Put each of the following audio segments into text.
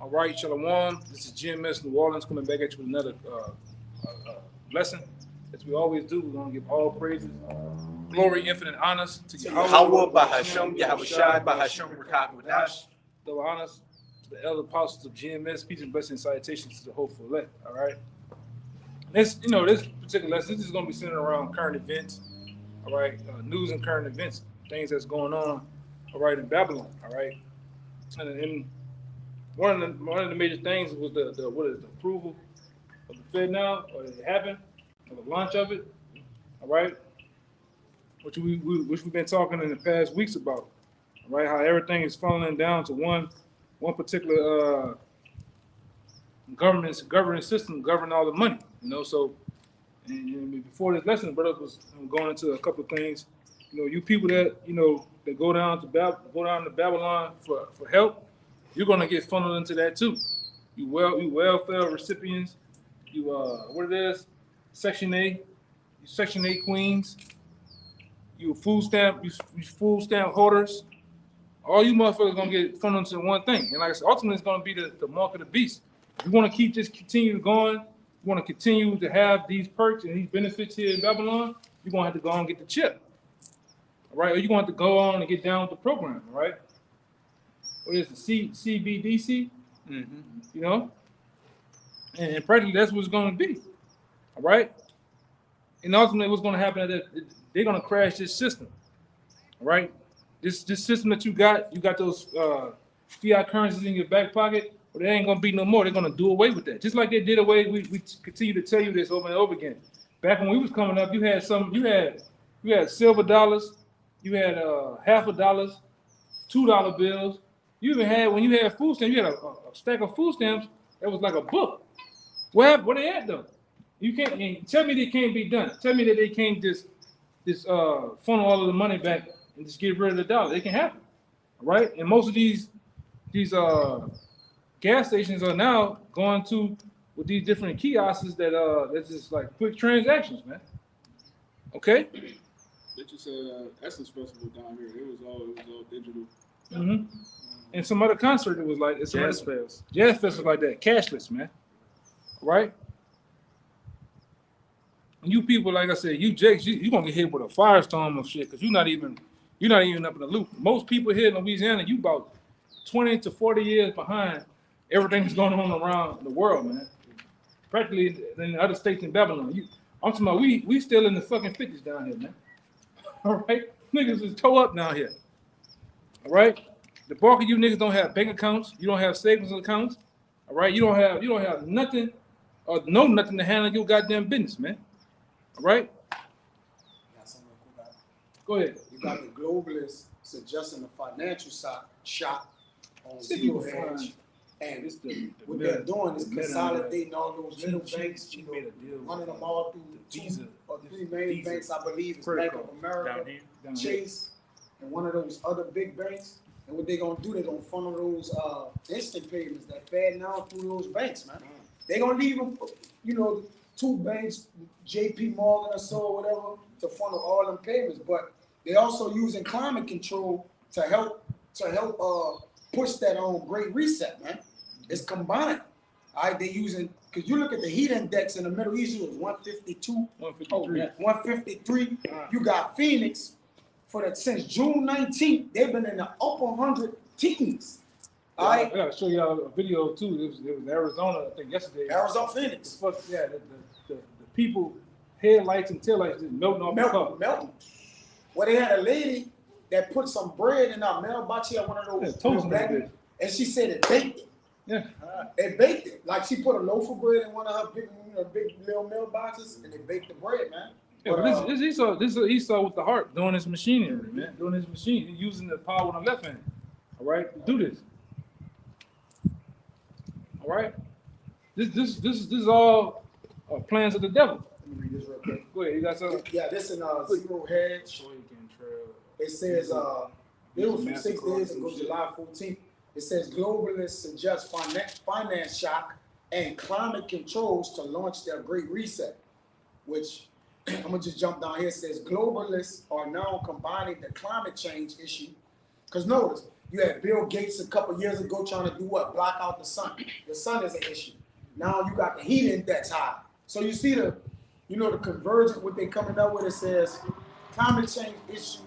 All right, Shalawam. This is GMS New Orleans coming back at you with another lesson. As we always do, we're going to give all praises, glory, infinite honors to YAHAWAH, bahasham, YAHAWASHI, bahasham, RFID. Double honors to the elder apostles of GMS. Peace and blessings, salutations to the hopeful elect. All right. This particular lesson, this is going to be centered around current events. All right, news and current events, things that's going on. All right, in Babylon. All right, and one of the major things was the approval of the Fed now, or it happened, or the launch of it. All right, which we've been talking in the past weeks about. All right, how everything is funneling down to one particular governing system, governing all the money. You know, so and before this lesson, brother was going into a couple of things. You know, you people that that go down to Babylon for help, you're gonna get funneled into that too. You welfare recipients, you what it is, Section 8, you Section 8 queens, you food stamp holders. All you motherfuckers gonna get funneled into one thing. And like I said, ultimately it's gonna be the mark of the beast. If you wanna continue going, you wanna continue to have these perks and these benefits here in Babylon, you're gonna have to go on and get the chip. All right, or you're gonna have to go on and get down with the program, all right? What is the CBDC? Mm-hmm. You know? And practically that's what it's gonna be. All right? And ultimately what's gonna happen is that they're gonna crash this system. All right? This system that you got those fiat currencies in your back pocket, but they ain't gonna be no more. They're gonna do away with that. Just like they did away, we continue to tell you this over and over again. Back when we was coming up, you had silver dollars, you had $50, $2 bills. You even had, when you had food stamps, you had a stack of food stamps that was like a book. Where they at though? You can't tell me they can't be done. Tell me that they can't just funnel all of the money back and just get rid of the dollar. It can happen, right? And most of these gas stations are now going to with these different kiosks that's just like quick transactions, man. Okay. They just said Essence Festival down here. It was all digital. Mm-hmm. And some other concert it was like Jazz Fest. Jazz Fest was like that, cashless, man. Right? And you people, like I said, you Jakes, you gonna get hit with a firestorm of shit because you're not even up in the loop. Most people here in Louisiana, you about 20 to 40 years behind everything that's going on around the world, man. Practically in other states in Babylon. I'm talking about we still in the fucking 50s down here, man. All right? Niggas is toe up down here. All right? The bulk of you niggas don't have bank accounts. You don't have savings accounts. All right? You don't have nothing or know nothing to handle your goddamn business, man. All right? Go ahead. You got the globalists suggesting a financial shock on zero hedge. And what they're doing is consolidating all those little banks, running them all through 2 or 3 main banks, I believe. It's Bank of America, Chase, and one of those other big banks. And what they're going to do, they're going to funnel those instant payments that fed now through those banks, man. They're going to leave them, 2 banks, JP Morgan or so, or whatever, to funnel all them payments. But they're also using climate control to help push that on Great Reset, man. It's combined. All right, they're using, because you look at the heat index in the Middle East, it was 152. 153. You got Phoenix for that since June 19th. They've been in the upper 100 teens. All right. I gotta show y'all a video too. It was Arizona, I think yesterday. Arizona, Phoenix. The people headlights and taillights just melting off the car. Melting. Well, they had a lady that put some bread in our mailbox. She had one of those bags, and she said it baked it. Yeah. It baked it. Like she put a loaf of bread in one of her big little mailboxes, and they baked the bread, man. Yeah, but this Esau with the heart doing his machinery, man. Doing his machine. He's using the power on the left hand. All right, to do this. All right. This is all plans of the devil. Let me read this real quick. Go ahead. You got something? Yeah, this in Zero Hedge. It says it was from 6 days ago, July 14th. It says globalists suggest finance shock and climate controls to launch their Great Reset, which I'm gonna just jump down here. It says globalists are now combining the climate change issue. Because notice, You had Bill Gates a couple years ago trying to do what? Block out the sun. The sun is an issue. Now you got the heat index high. So you see the convergence, what they coming up with, it says climate change issue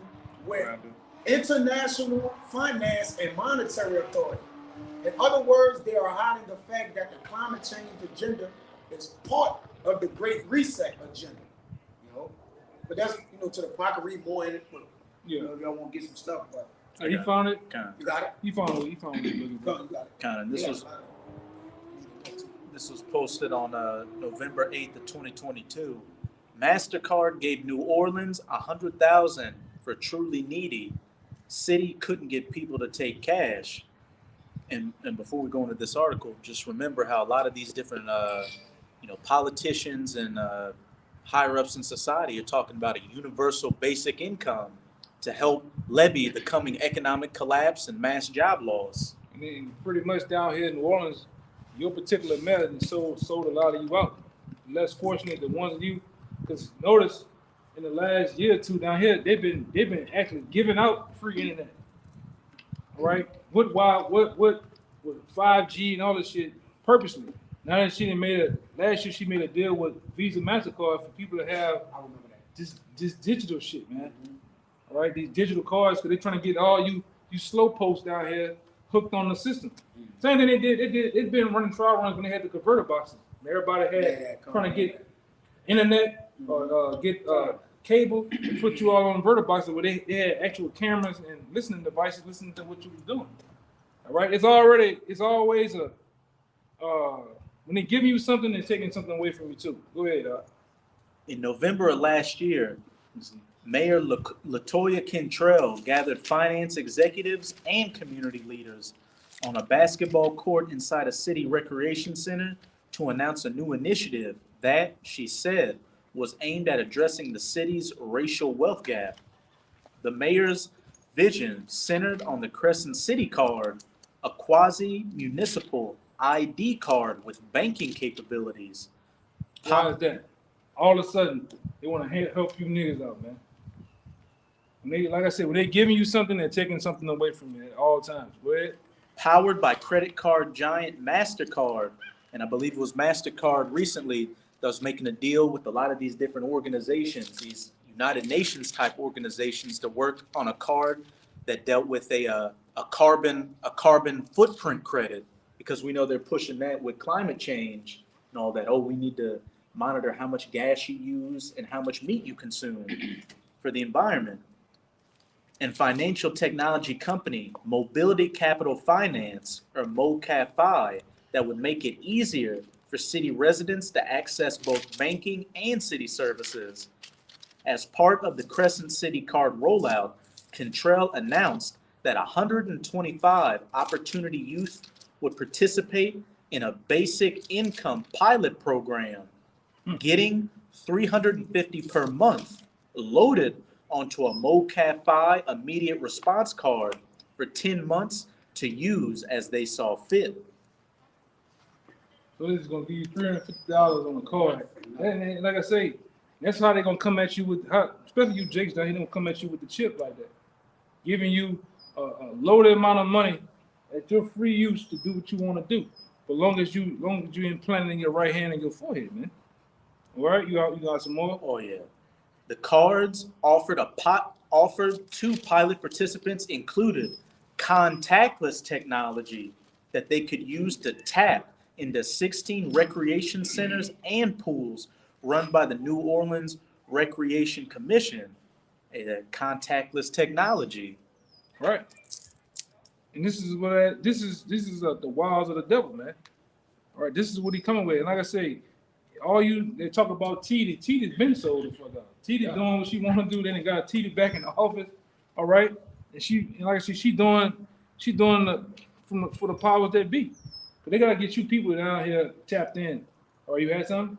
with international finance and monetary authority. In other words, they are hiding the fact that the climate change agenda is part of the Great Reset agenda. But that's to the point. I can read more in it, but if y'all want to get some stuff. But he found it. You got it. He found it. You got it. Kind of. This was posted on November 8th of 2022. MasterCard gave New Orleans $100,000 for truly needy. City couldn't get people to take cash. And before we go into this article, just remember how a lot of these different politicians and higher ups in society are talking about a universal basic income to help levy the coming economic collapse and mass job loss. I mean, pretty much down here in New Orleans, your particular method sold a lot of you out. Less fortunate, the ones of you, because notice in the last year or two down here, they've been actually giving out free internet. All right, with 5G and all this shit purposely. Now that last year she made a deal with Visa MasterCard for people to have this digital shit, man. All right, these digital cards, because they're trying to get all you slow posts down here hooked on the system. Same thing they did. It's been running trial runs when they had the converter boxes. Everybody had trying to get internet or get cable to put you all on converter boxes where they had actual cameras and listening devices listening to what you was doing. All right, it's always a when they give you something, they're taking something away from you too. Go ahead. In November of last year, Mayor LaToya Cantrell gathered finance executives and community leaders on a basketball court inside a city recreation center to announce a new initiative that, she said, was aimed at addressing the city's racial wealth gap. The mayor's vision centered on the Crescent City card, a quasi-municipal ID card with banking capabilities. Why is that? All of a sudden, they want to help you niggas out, man. Like I said, when they're giving you something, they're taking something away from you at all times. Go ahead. Powered by credit card giant MasterCard, and I believe it was MasterCard recently that was making a deal with a lot of these different organizations, these United Nations type organizations, to work on a card that dealt with a carbon footprint credit, because we know they're pushing that with climate change and all that. Oh, we need to monitor how much gas you use and how much meat you consume for the environment. And financial technology company Mobility Capital Finance, or MoCaFi, that would make it easier for city residents to access both banking and city services. As part of the Crescent City card rollout, Cantrell announced that 125 Opportunity Youth would participate in a basic income pilot program, getting $350 per month loaded onto a MoCaFi immediate response card for 10 months to use as they saw fit. So this is gonna give you $350 on the card. And like I say, that's how they're gonna come at you with, especially you Jakes down here, they're gonna come at you with the chip like that, giving you a loaded amount of money at your free use to do what you want to do, but long as you implant it in your right hand and your forehead, man. All right, you got some more? Oh yeah. The cards offered to pilot participants included contactless technology that they could use to tap into 16 recreation centers and pools run by the New Orleans Recreation Commission. Contactless technology. Right. And this is the wiles of the devil, man. All right, this is what he coming with. And like I say, they talk about Titi. Titi's been sold the fuck out. Titi doing what she want to do. Then they got Titi back in the office. All right, and like I said, she doing for the powers that be. But they gotta get you people down here tapped in. Or you had something?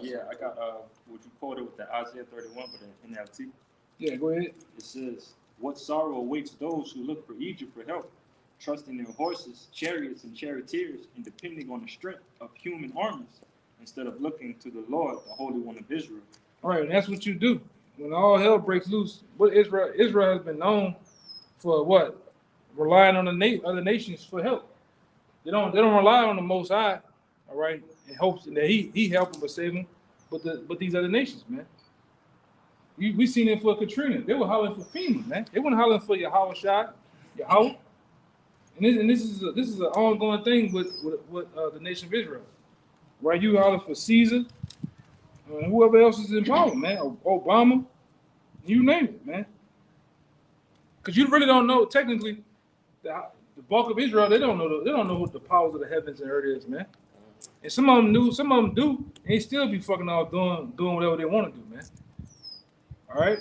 Yeah, I got what you quoted with the Isaiah 31 for the NLT. Yeah, go ahead. It says, "What sorrow awaits those who look for Egypt for help, trusting in horses, chariots, and charioteers, and depending on the strength of human armies, instead of looking to the Lord, the Holy One of Israel." All right, and that's what you do when all hell breaks loose. What Israel has been known for what? relying on the other nations for help. They don't rely on the Most High, all right, in hopes that he help them or save them. But these other nations, man. We seen it for Katrina. They were hollering for FEMA, man. They weren't hollering for YAHAWASHI, Yahweh. And this is an ongoing thing with the nation of Israel. Right? You holler for Caesar, and whoever else is in power, man. Obama, you name it, man. Because you really don't know technically the bulk of Israel. They don't know what the powers of the heavens and earth is, man. And some of them knew, some of them do, and they still be fucking off doing whatever they want to do, man. All right,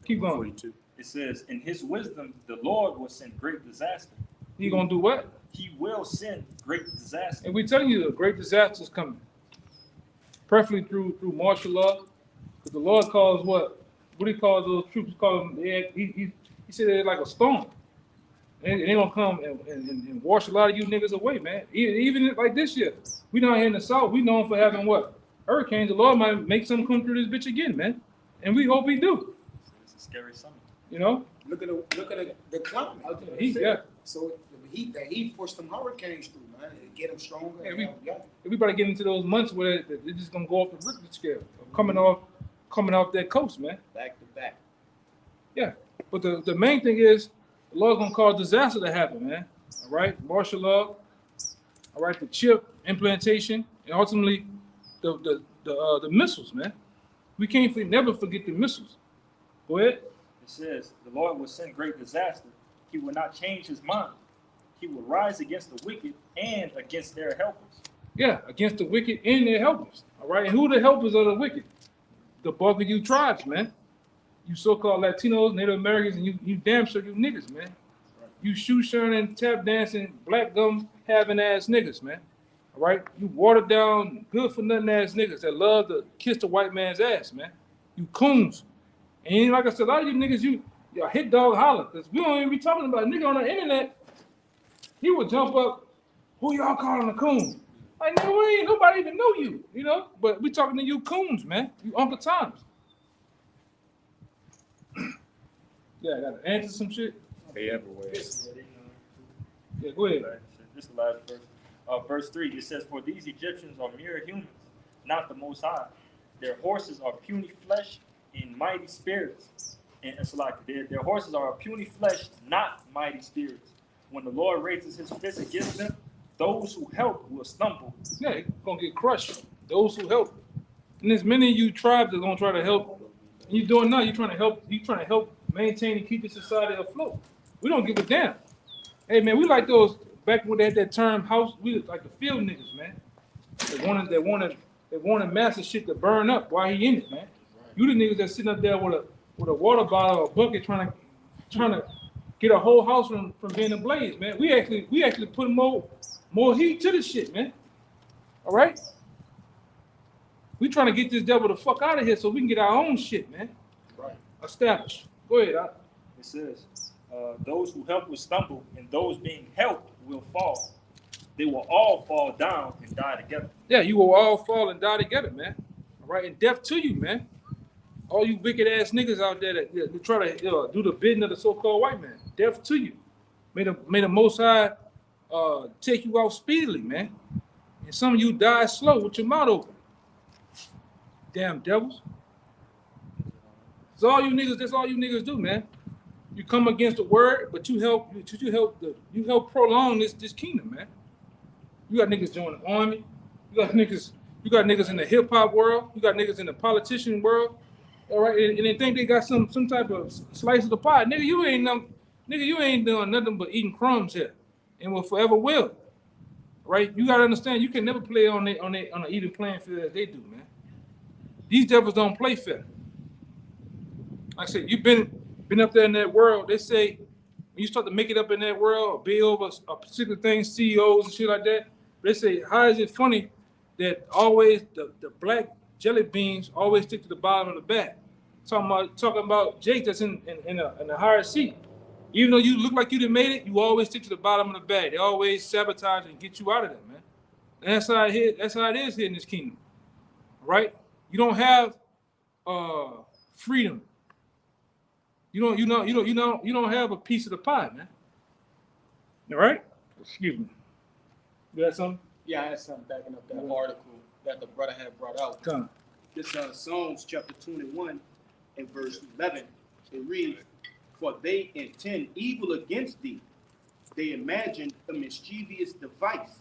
keep going. 42. It says, in his wisdom, the Lord will send great disaster. He gonna do what? He will send great disaster. And we're telling you, a great disaster is coming. Preferably through martial law, because the Lord calls what do he call those troops? He calls them. He said they're like a storm, and they gonna come and wash a lot of you niggas away, man. Even like this year, we down here in the South, we known for having what hurricanes. The Lord might make some come through this bitch again, man, and we hope he do. It's a scary summer. You know, Look at the climate. So the heat pushed them hurricanes through, man. It get them stronger. Yeah, everybody get into those months where they're just gonna go off the Richter scale, coming off that coast, man. Back to back. Yeah, but the main thing is the Lord's gonna cause disaster to happen, man. All right, martial law. All right, the chip implantation, and ultimately the missiles, man. We can't never forget the missiles. Go ahead. It says, the Lord will send great disaster. He will not change his mind. He will rise against the wicked and against their helpers. Yeah, against the wicked and their helpers. All right, and who the helpers of the wicked? The bulk of you tribes, man. You so-called Latinos, Native Americans, and you damn sure you niggas, man. You shoe-shining, tap dancing, black gum having ass niggas, man. All right, you watered down, good for nothing ass niggas that love to kiss the white man's ass, man. You coons. And like I said, a lot of you niggas, y'all hit dog holler, because we don't even be talking about a nigga on the internet. He would jump up, who y'all calling a coon? Like, no, we ain't nobody even know you, you know? But we talking to you coons, man. You Uncle Toms. Yeah, I got to answer some shit. They everywhere. Yeah, go ahead. This is the last verse. Verse 3, it says, for these Egyptians are mere humans, not the Most High. Their horses are puny flesh and mighty spirits. And it's like their horses are puny flesh, not mighty spirits. When the Lord raises his fist against them, those who help will stumble. Yeah, they're going to get crushed. Those who help. And there's many of you tribes that are going to try to help. And you're doing nothing. You're trying to help maintain and keep the society afloat. We don't give a damn. Hey, man, we like those, back when they had that term house, we like the field niggas, man. They wanted massive shit to burn up while he in it, man. You the niggas that sitting up there with a water bottle or a bucket trying to get a whole house from being ablaze, man. We actually put more heat to this shit, man. All right? We trying to get this devil the fuck out of here so we can get our own shit, man. Right. Established. Go ahead. It says, those who help will stumble, and those being helped will fall. They will all fall down and die together. Yeah, you will all fall and die together, man. All right, and death to you, man. All you wicked ass niggas out there that try to do the bidding of the so-called white man. Death to you. May the Most High take you out speedily, man. And some of you die slow with your mouth open. Damn devils. That's all you niggas do, man. You come against the word, but you help prolong this kingdom, man. You got niggas joining the army. You got niggas in the hip hop world. You got niggas in the politician world. All right, and they think they got some type of slice of the pie. Nigga, you ain't doing nothing but eating crumbs here, and will forever will. Right? You gotta understand, you can never play on an even playing field as they do, man. These devils don't play fair. Like I said, you've been up there in that world. They say when you start to make it up in that world, or be over a particular thing, CEOs and shit like that. They say, how is it funny that always the black jelly beans always stick to the bottom of the bag? Talking about Jake that's in a higher seat. Even though you look like you done made it, you always stick to the bottom of the bag. They always sabotage and get you out of there, man. And that's how it is here in this kingdom. Right? You don't have freedom. You don't have a piece of the pie, man. All right? Excuse me. You got something? Yeah, I had something backing up that article that the brother had brought out. Come. This Psalms chapter 21 and verse 11. It reads, "For they intend evil against thee. They imagine a mischievous device,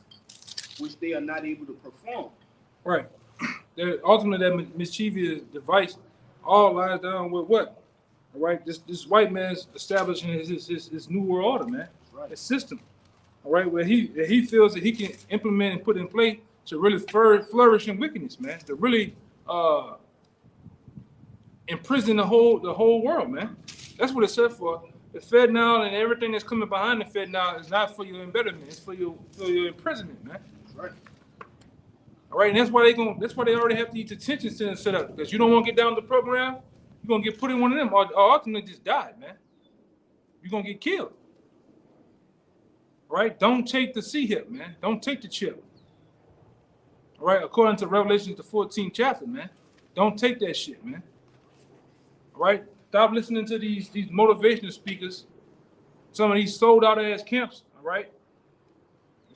which they are not able to perform." Right. Ultimately, that mischievous device all lies down with what? All right, this white man's establishing his new world order, man. Right. His system. All right, where he feels that he can implement and put in place to really flourish in wickedness, man. To really imprison the whole world, man. That's what it's set for. The Fed now and everything that's coming behind the Fed now is not for your embetterment. It's for your imprisonment, man. Right. All right, and that's why they already have these detention centers set up, because you don't want to get down the program, you're gonna get put in one of them, or ultimately just die, man. You're gonna get killed. All right, don't take the C hip, man. Don't take the chip. All right, according to Revelation, the 14th chapter, man. Don't take that shit, man. All right, stop listening to these motivational speakers. Some of these sold out ass camps. All right.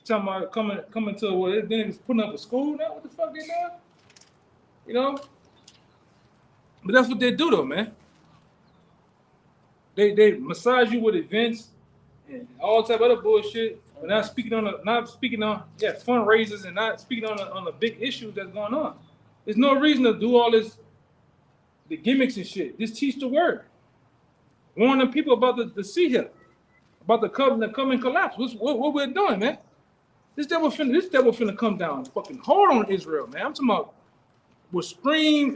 Talking about coming to what then it's putting up a school now. What the fuck they doing? You know? But that's what they do though, man. They massage you with events and all type of other bullshit, but not speaking on fundraisers and not speaking on the big issues that's going on. There's no reason to do all this, the gimmicks and shit. Just teach the word. Warn the people about the sea hip, about the coming collapse. What we're doing, man. This devil finna come down fucking hard on Israel, man. I'm talking about with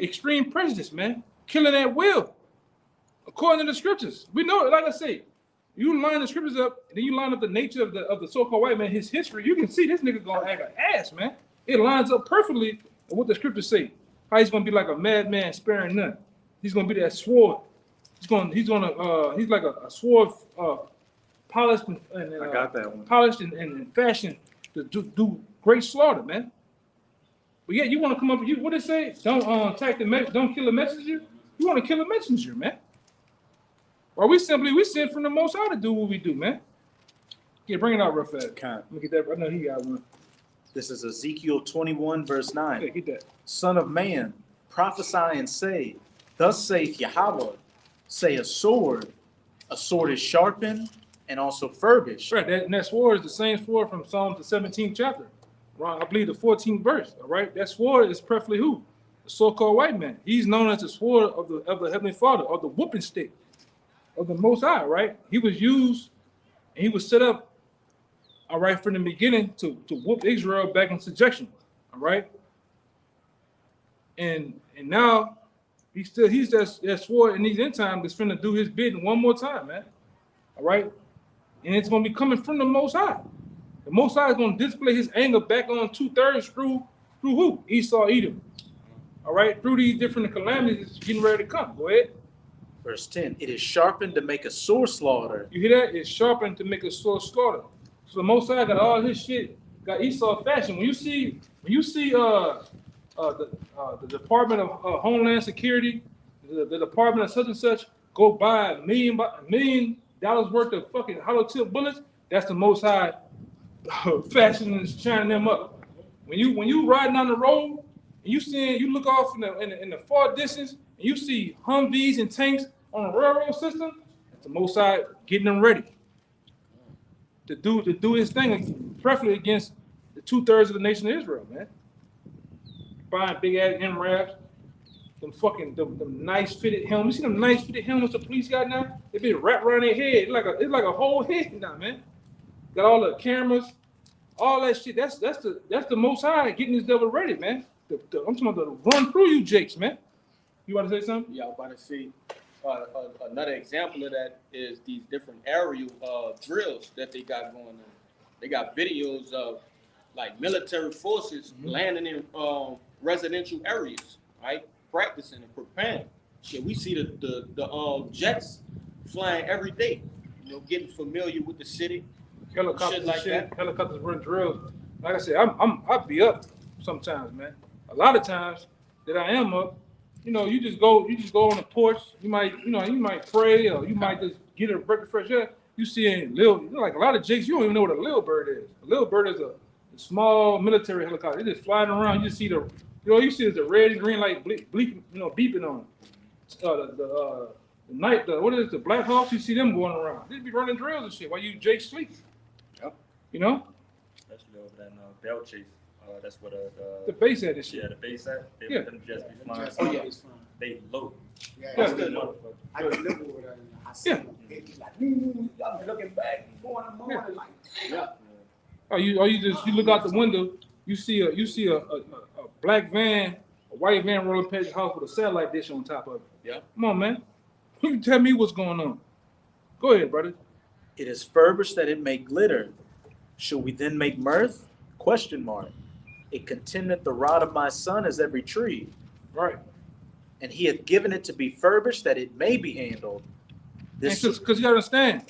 extreme prejudice, man. Killing at will. According to the scriptures. We know, like I say, you line the scriptures up, and then you line up the nature of the so-called white man, his history, you can see this nigga gonna act like ass, man. It lines up perfectly with what the scriptures say. How he's gonna be like a madman sparing none. He's gonna be that sword. He's like a sword polished and I got that one. Polished and fashioned to do great slaughter, man. But yeah, you want to come up with what it say? Don't don't kill a messenger. You want to kill a messenger, man. Or we send from the Most High to do what we do, man. Yeah, bring it out real fast. Let me get that. I know he got one. This is Ezekiel 21, verse 9. Yeah, get that. Son of man, prophesy and say, thus saith Yahawah, say a sword is sharpened and also furbished. Right, that sword is the same sword from Psalm the 17th chapter. Right, I believe the 14th verse. All right, that sword is preferably who? The so-called white man. He's known as the sword of the Heavenly Father, or the whooping stick of the Most High. Right, he was used and he was set up. All right, from the beginning to whoop Israel back in subjection. All right, and now he's that sword in these end times that's finna do his bidding one more time, man. All right. And it's going to be coming from the Most High. The Most High is going to display his anger back on 2/3 through who? Esau, Edom. All right, through these different calamities that's getting ready to come. Go ahead. Verse 10, it is sharpened to make a sore slaughter. You hear that? It's sharpened to make a sore slaughter. So the Most High got all his shit, got Esau fashion. When you see the Department of Homeland Security, the Department of such and such go buy $1 million worth of fucking hollow tip bullets, that's the Most High fashion and shining them up. When you riding down the road and you look off in the far distance and you see Humvees and tanks on a railroad system, that's the Most High getting them ready to do his thing, preferably against the 2/3 of the nation of Israel, man. Buying big ass MRAPs. Them nice fitted helmets. You see them nice fitted helmets the police got now? They be wrapped around their head. It's like a whole head now, man. Got all the cameras, all that shit. That's the Most High getting this devil ready, man. I'm talking about to run through you, Jakes, man. You want to say something? Yeah, I was about to say another example of that is these different aerial drills that they got going on. They got videos of like military forces landing in residential areas, right? Practicing and preparing. Shit, we see the jets flying every day. You know, getting familiar with the city. Helicopters like that. Helicopters run drills. Like I said, I'll be up sometimes, man. A lot of times that I am up, you just go on the porch. You might pray, or you might just get a breath of fresh air. You see like a lot of jakes, you don't even know what a little bird is. A little bird is a small military helicopter. They just flying around. You see you see the red and green light beeping on it. The night, the Black Hawks, you see them going around. They be running drills and shit while you jakes sleep. Yep. You know? Especially over there in Bell Chase. That's what The base at this shit. yeah, the base at. They Yeah. let them just be flying. Oh, yeah, it's fine. They low. Yeah, Yeah. I live over there. I see them. They be like, I'm looking back, going in the morning, like, Yeah. Or you look out the window, you see a black van, a white van rolling past your house with a satellite dish on top of it. Yeah. Come on, man. You can tell me what's going on. Go ahead, brother. It is furbished that it may glitter. Shall we then make mirth? Question mark. It contendeth the rod of my son as every tree. Right. And he hath given it to be furbished that it may be handled. This Because you gotta understand,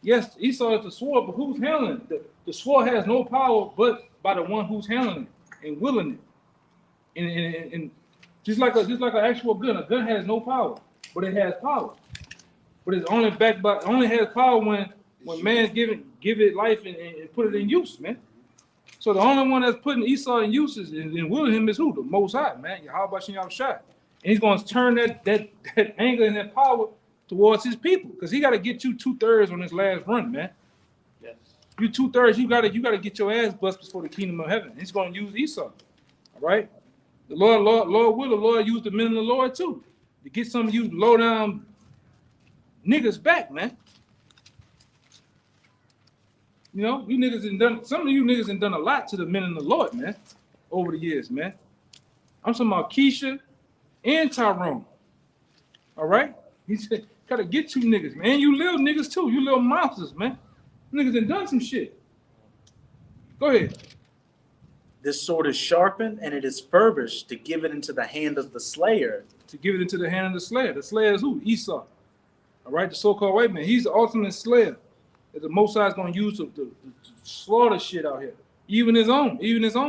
yes, Esau is the sword, but who's handling it? The sword has no power but by the one who's handling it and willing it. And just like an actual gun, a gun has no power, but it has power. But it's only only has power when man give it life and put it in use, man. So the only one that's putting Esau in use and willing him is who? The Most High, man. YAHAWASHI. And he's going to turn that anger and that power towards his people, because he got to get you 2/3 on this last run, man. Yes. You 2/3, you gotta get your ass busted before the kingdom of heaven. He's going to use Esau, all right? The Lord use the men of the Lord too to get some of you low down niggas back, man. You know, some of you niggas have done a lot to the men of the Lord, man, over the years, man. I'm talking about Keisha and Tyrone. All right? He said, gotta get you niggas, man. You little niggas too. You little monsters, man. Niggas done done some shit. Go ahead. This sword is sharpened, and it is furbished to give it into the hand of the slayer. To give it into the hand of the slayer. The slayer is who? Esau. All right, the so-called white man. He's the ultimate slayer that the Most High is going to use to slaughter shit out here. Even his own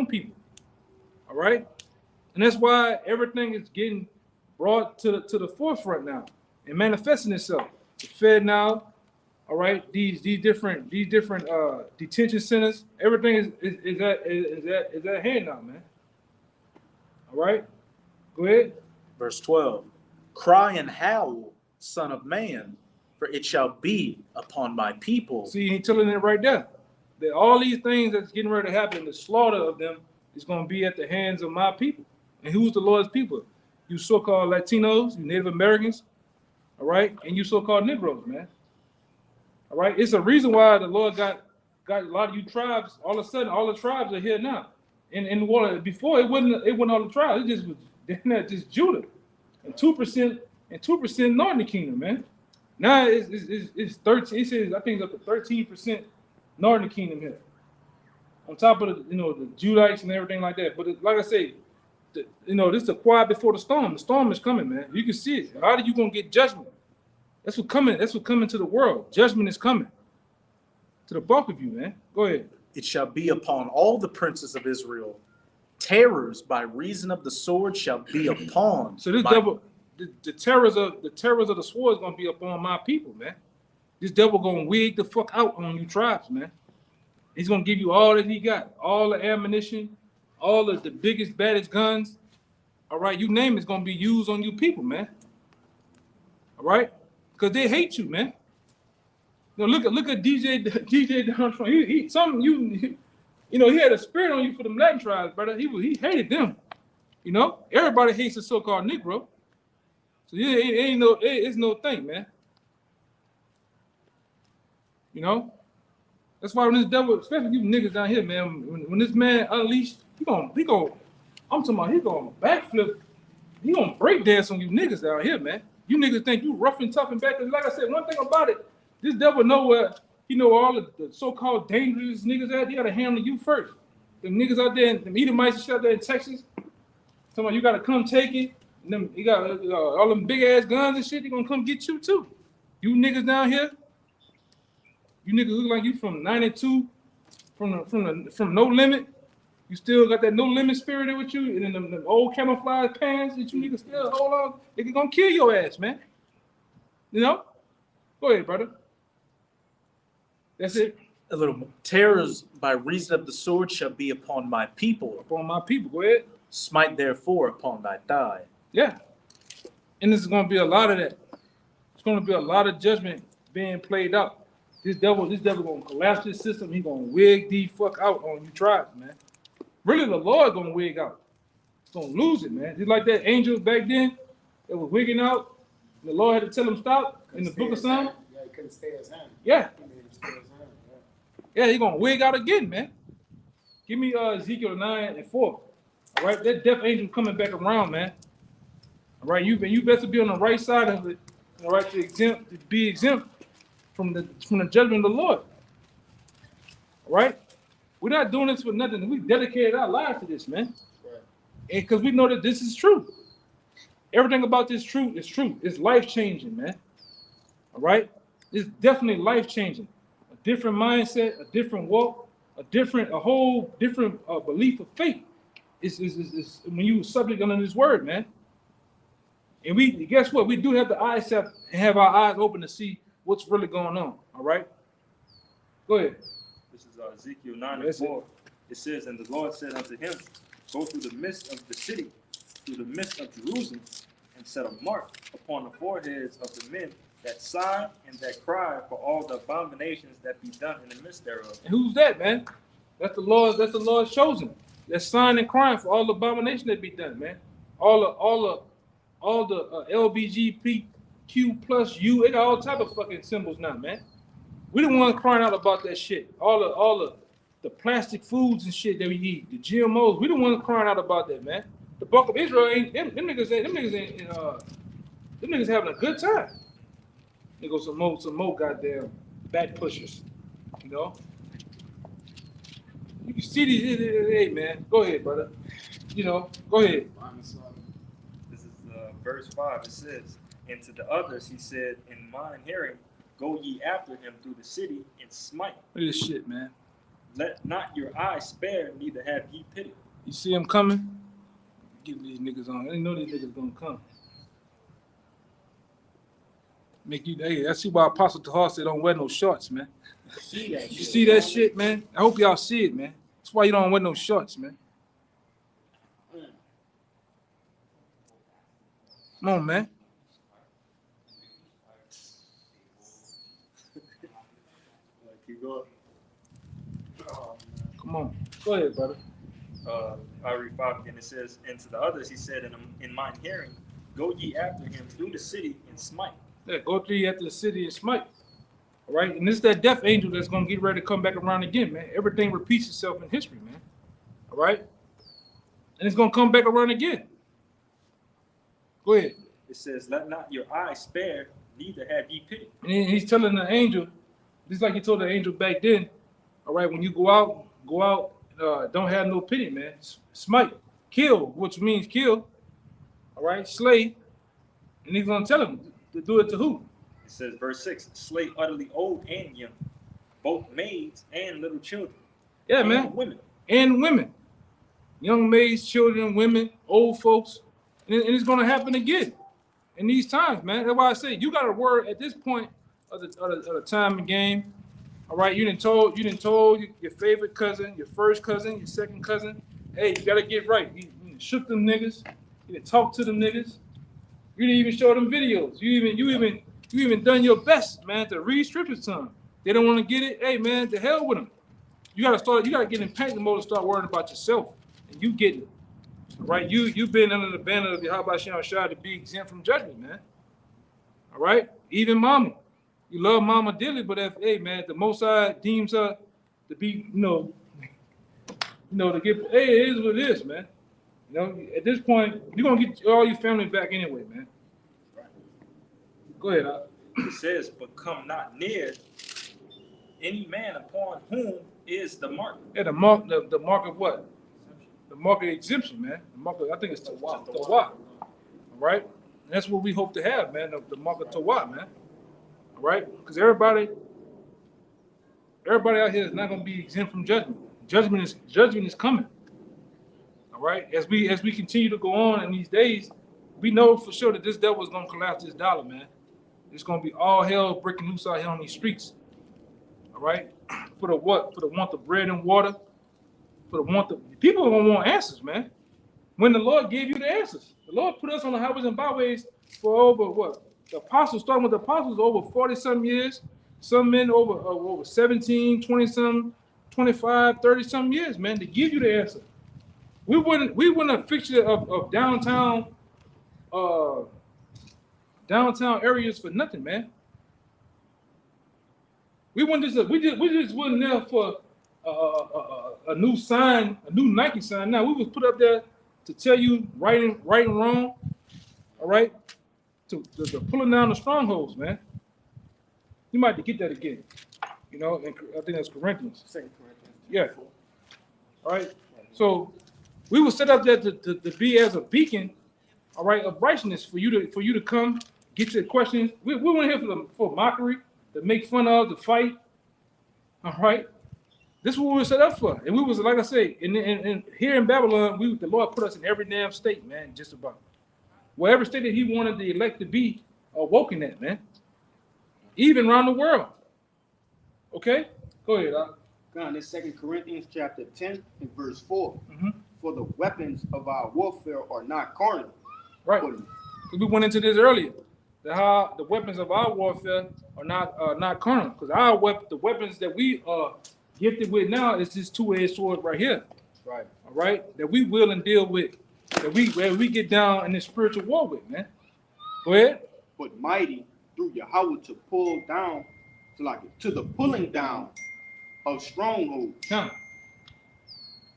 people. All right? And that's why everything is getting brought to the forefront now and manifesting itself. The Fed now, all right, these different detention centers, everything is at hand now, man. All right? Go ahead. Verse 12. Cry and howl, son of man, for it shall be upon my people. See, he's telling it right there. That all these things that's getting ready to happen, the slaughter of them is going to be at the hands of my people. And who's the Lord's people? You so-called Latinos, you Native Americans, all right? And you so-called Negroes, man. All right? It's a reason why the Lord got a lot of you tribes. All of a sudden, all the tribes are here now. In the water. Before, it wasn't all the tribes. It just was just Judah. And 2% Northern Kingdom, man. Now it's 13. It says, I think it's up to 13% Northern Kingdom here. On top of the Judites and everything like that. But like I say, this is the quiet before the storm. The storm is coming, man. You can see it. How are you gonna get judgment? That's what coming to the world. Judgment is coming to the bulk of you, man. Go ahead. It shall be upon all the princes of Israel. Terrors by reason of the sword shall be upon. So this devil, the terrors of the sword is gonna be upon my people, man. This devil gonna wig the fuck out on you tribes, man. He's gonna give you all that he got, all the ammunition, all of the biggest, baddest guns. All right, you name it's gonna be used on you people, man. All right, because they hate you, man. Look at DJ Donald Trump. He had a spirit on you for them Latin tribes, brother. He hated them. Everybody hates the so-called Negro. So it's no thing, man. That's why when this devil, especially you niggas down here, man, when this man unleashed, he gonna, I'm talking about, he gonna backflip, he gonna break dance on you niggas down here, man. You niggas think you rough and tough and back. Like I said, one thing about it, this devil know where, all of the so-called dangerous niggas at. He gotta handle you first. Them niggas out there, them Edomites and shit out there in Texas, talking about you gotta come take it. And them, you got all them big ass guns and shit, they gonna come get you too. You niggas down here, you niggas look like you from 92, from No Limit. You still got that no limit spirit in with you, and then them old camouflage pants that you niggas still hold on. They gonna kill your ass, man. You know? Go ahead, brother. That's it. A little more. Terrors by reason of the sword shall be upon my people. Upon my people. Go ahead. Smite therefore upon thy thigh. Yeah. And there's gonna be a lot of that. It's gonna be a lot of judgment being played out. This devil gonna collapse this system. He gonna wig the fuck out on you tribes, man. Really, the Lord gonna wig out. He's gonna lose it, man. Just like that angel back then that was wigging out. The Lord had to tell him stop in the book of Psalms. Yeah, he couldn't stay his hand. Yeah. He made him stay his hand. Yeah, he gonna wig out again, man. Give me Ezekiel 9:4. All right, that death angel coming back around, man. All right, you better be on the right side of it. All right, to be exempt from the judgment of the Lord. All right, we're not doing this for nothing. We dedicated our lives to this, man. Right. And because we know that this is true. Everything about this truth is true. It's life changing, man. All right, it's definitely life changing. A different mindset, a different walk, a whole different belief of faith. Is when you subject under this word, man. And guess what? We do have the eyes set and have our eyes open to see what's really going on. All right. Go ahead. This is Ezekiel 9:4. It says, and the Lord said unto him, go through the midst of the city, through the midst of Jerusalem, and set a mark upon the foreheads of the men that sigh and that cry for all the abominations that be done in the midst thereof. And who's that, man? That's the Lord's chosen. That's sighing and crying for all the abomination that be done, man. All the LBGTQ plus U, it got all type of fucking symbols now, man. We the ones crying out about that shit. All the plastic foods and shit that we eat, the GMOs, we the ones crying out about that, man. The Buck of Israel ain't them niggas having a good time. There goes some more goddamn back pushers, you know. You can see these, hey man, go ahead, brother. You know, go ahead. This is verse 5. It says, and to the others he said, in mine hearing, go ye after him through the city and smite. Look at this shit, man. Let not your eye spare, neither have ye pity. You see them coming? Give these niggas on. I didn't know these niggas gonna come. Hey, I see why Apostle Tahar said don't wear no shorts, man. You see that shit, man? I hope y'all see it, man. That's why you don't wear no shorts, man. Come on, man. Keep going. Come on. Go ahead, brother. I read 5 again. It says, and to the others he said, in mine hearing, go ye after him through the city and smite. Yeah, go through after the city and smite. All right, and this is that death angel that's gonna get ready to come back around again, man. Everything repeats itself in history, man. All right, and it's gonna come back around again. Go ahead. It says, let not your eye spare, neither have ye pity. And he's telling the angel, just like he told the angel back then. All right, when you go out, don't have no pity, man. Smite, kill, which means kill. All right, slay, and he's gonna tell him to do it to who? It says, verse 6, slay utterly old and young, both maids and little children. Yeah, and man. Women. And women. Young maids, children, women, old folks. And it's going to happen again in these times, man. That's why I say you got to worry at this point of the time and game. All right, you done told your favorite cousin, your first cousin, your second cousin, hey, you got to get right. You shook them niggas. You done talked to them niggas. You didn't even show them videos. You even done your best, man, to read scripture to them. They don't want to get it. Hey, man, to hell with them. You got to get in panic mode and start worrying about yourself. And you getting it. Right? You've been under the banner of YAHAWASHI to be exempt from judgment, man. All right? Even mama. You love mama dearly, but if, hey, man, the Most High deems her to be, to get, hey, it is what it is, man. You know, at this point, you're going to get all your family back anyway, man. Go ahead, Al. It says, but come not near any man upon whom is the mark. Yeah, the mark of what? The mark of exemption, man. The mark of, I think it's Tawah. All right? And that's what we hope to have, man, the mark of Tawah, man. All right? Because everybody out here is not going to be exempt from judgment. Judgment is coming. All right, as we continue to go on in these days, we know for sure that this devil is gonna collapse this dollar, man. It's gonna be all hell breaking loose out here on these streets. All right, for the what? For the want of bread and water. For the want of people are gonna want answers, man. When the Lord gave you the answers, the Lord put us on the highways and byways for over what? The apostles, starting with the apostles, over 40-some years. Some men over 17, 20-some, 25, 30-some years, man, to give you the answer. We wouldn't have fixture of downtown areas for nothing, man. We just wasn't there for a new sign, a new Nike sign. Now we was put up there to tell you right and wrong. All right, to pulling down the strongholds, man. You might have to get that again. You know, and I think that's Corinthians. 2 Corinthians. Yeah. All right. So we were set up there to be as a beacon, all right, of righteousness for you to come get your questions. We weren't here for mockery, to make fun of, to fight. All right. This is what we were set up for. And we was, like I say, in here in Babylon, the Lord put us in every damn state, man, just about. Whatever state that he wanted the elect to be awoken at, man. Even around the world. Okay? Go ahead, Doc. God, this 2 Corinthians chapter 10 and verse 4. Mm-hmm. For the weapons of our warfare are not carnal. Right. Because we went into this earlier. How the weapons of our warfare are not carnal. Because the weapons that we are gifted with now is this two-edged sword right here. Right. All right? That we will and deal with. That we get down in this spiritual war with, man. Go ahead. But mighty through YAHAWAH to pull down, to the pulling down of strongholds. Huh.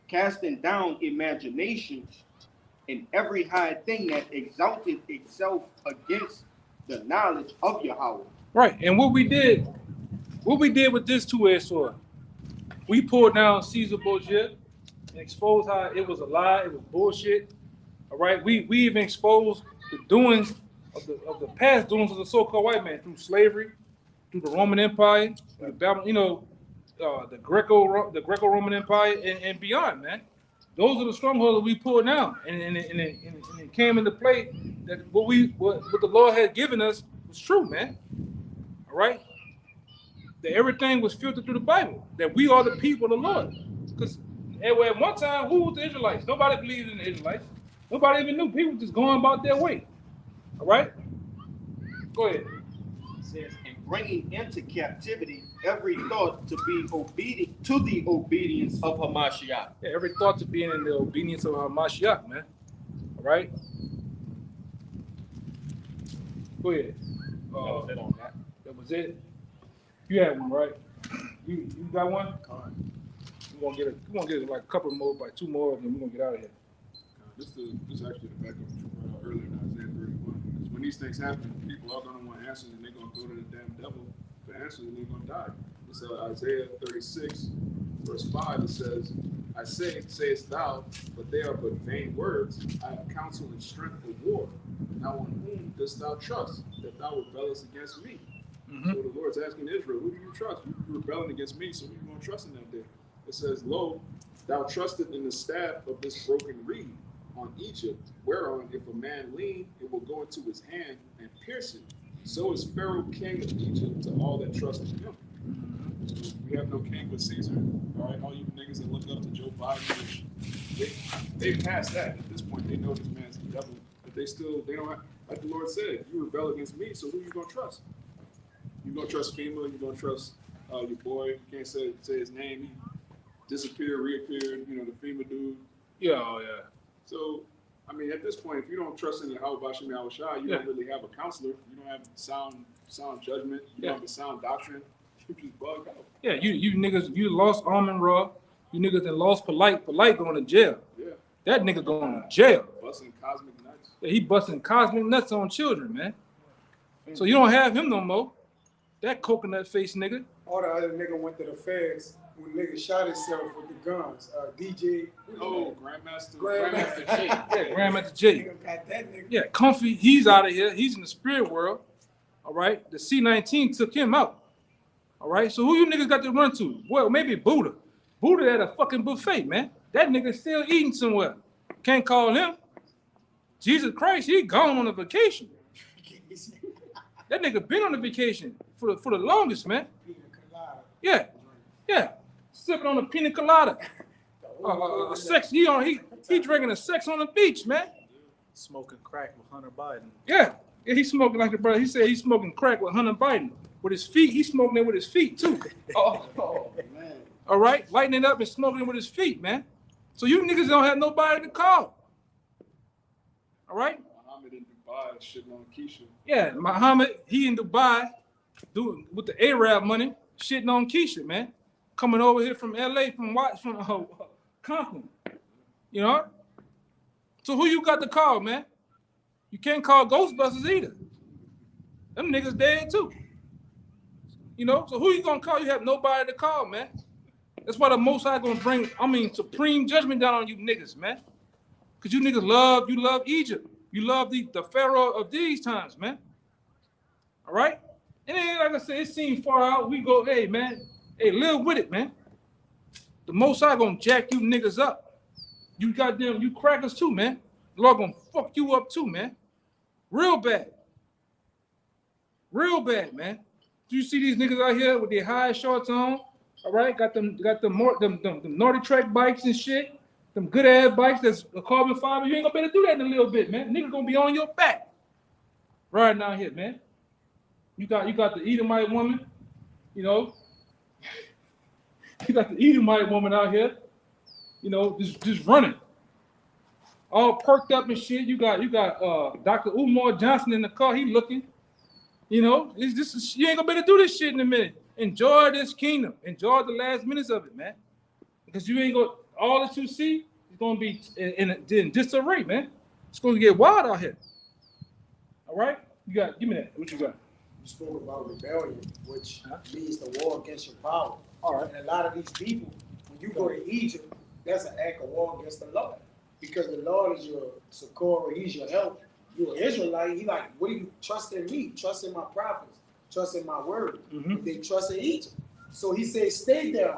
Casting down imaginations and every high thing that exalted itself against the knowledge of YAHAWAH. Right, and what we did with this two-edged sword, we pulled down Caesar Borgia and exposed how it was a lie, it was bullshit. All right, we even exposed the doings of the past doings of the so-called white man through slavery, through the Roman Empire, the Babylon, the Greco-Roman Empire, and beyond, man. Those are the strongholds that we pulled down, and it came into play that what the Lord had given us was true, man. All right, that everything was filtered through the Bible. That we are the people of the Lord. Because at one time, who was the Israelites? Nobody believed in the Israelites. Nobody even knew. People just going about their way. All right, go ahead. It says, and bringing into captivity every thought to be obedient to the obedience Of Hamashiach. Yeah, every thought to being in the obedience of Mashiach, man. All right. Go ahead. That was it on that. That was it. You had one, right? You got one? We're gonna get like a couple more, like two more, and then we're gonna get out of here. This is actually the back of what you brought out earlier in Isaiah 31. Because when these things happen, people are going to want answers, and they're going to go to the damn devil for answers, and they're going to die. It's Isaiah 36, verse 5. It says, I say, sayest thou, but they are but vain words. I have counsel and strength of war. Now on whom dost thou trust, that thou rebellest against me? Mm-hmm. So the Lord's asking Israel, who do you trust? You're rebelling against me, so who you going to trust in that day? It says, lo, thou trustest in the staff of this broken reed on Egypt, whereon if a man lean, it will go into his hand and pierce it. So is Pharaoh king of Egypt to all that trust in him. So we have no king but Caesar. All right, all you niggas that look up to Joe Biden, they passed that. At this point, they know this man's the devil, but they don't have, like the Lord said, you rebel against me, so who you gonna trust? You gonna trust FEMA? You gonna trust your boy? You can't say his name. He disappeared, reappeared. You know, the FEMA dude. Yeah, oh yeah. So, I mean, at this point, if you don't trust in YAHAWASHI, you don't really have a counselor. You don't have sound judgment. You don't have a sound doctrine. You just bug out. Yeah, you niggas, you lost Almond Raw. You niggas that lost Polite going to jail. Yeah. That nigga going to jail. Busting cosmic nuts. Yeah, he busting cosmic nuts on children, man. So you don't have him no more. That coconut face nigga. All the other nigga went to the feds when nigga shot himself with the guns. DJ. Oh, Grandmaster Grandmaster J. Yeah, Grandmaster J. Nigga got that nigga. Yeah, Comfy, he's out of here. He's in the spirit world. All right. The C-19 took him out. All right. So who you niggas got to run to? Well, maybe Buddha. Buddha at a fucking buffet, man. That nigga still eating somewhere. Can't call him. Jesus Christ, he gone on a vacation. That nigga been on a vacation for the longest, man. Yeah, yeah. Sipping on a pina colada. Sex, he drinking a sex on the beach, man. Smoking crack with Hunter Biden. Yeah, he's smoking like a brother. He said he's smoking crack with Hunter Biden. With his feet, he's smoking it with his feet too. Oh man. All right, lighting it up and smoking it with his feet, man. So you niggas don't have nobody to call. All right? Muhammad in Dubai shitting on Keisha. Yeah, Muhammad, he in Dubai doing with the Arab money, shitting on Keisha, man. Coming over here from LA, from Compton. You know? So who you got to call, man? You can't call Ghostbusters either. Them niggas dead too. You know? So who you gonna call? You have nobody to call, man. That's why the Most High gonna bring, supreme judgment down on you niggas, man. Because you niggas love Egypt. You love the Pharaoh of these times, man. All right? And then, like I said, it seemed far out. We go, hey, man, hey, live with it, man. The Most High gonna jack you niggas up. You goddamn, you crackers too, man. The Lord gonna fuck you up too, man. Real bad. Real bad, man. Do you see these niggas out here with their high shorts on? All right, got them naughty track bikes and shit. Them good ass bikes that's a carbon fiber. You ain't gonna be able to do that in a little bit, man. Niggas gonna be on your back. Right now here, man. You got the Edomite woman, you know. You got the Edomite woman out here, you know, just running. All perked up and shit. You got Dr. Umar Johnson in the car, he looking. You know, you ain't gonna be able to do this shit in a minute. Enjoy this kingdom. Enjoy the last minutes of it, man. Because you ain't gonna, all that you see is gonna be in disarray, man. It's gonna get wild out here. All right? Give me that. What you got? You spoke about rebellion, which means the war against your power. All right. And a lot of these people, when you go to Egypt, that's an act of war against the Lord. Because the Lord is your succor, he's your help. You're an Israelite, he like, what do you trust in me? Trust in my prophets, trust in my word. Mm-hmm. They trust in Egypt. So he said, stay there,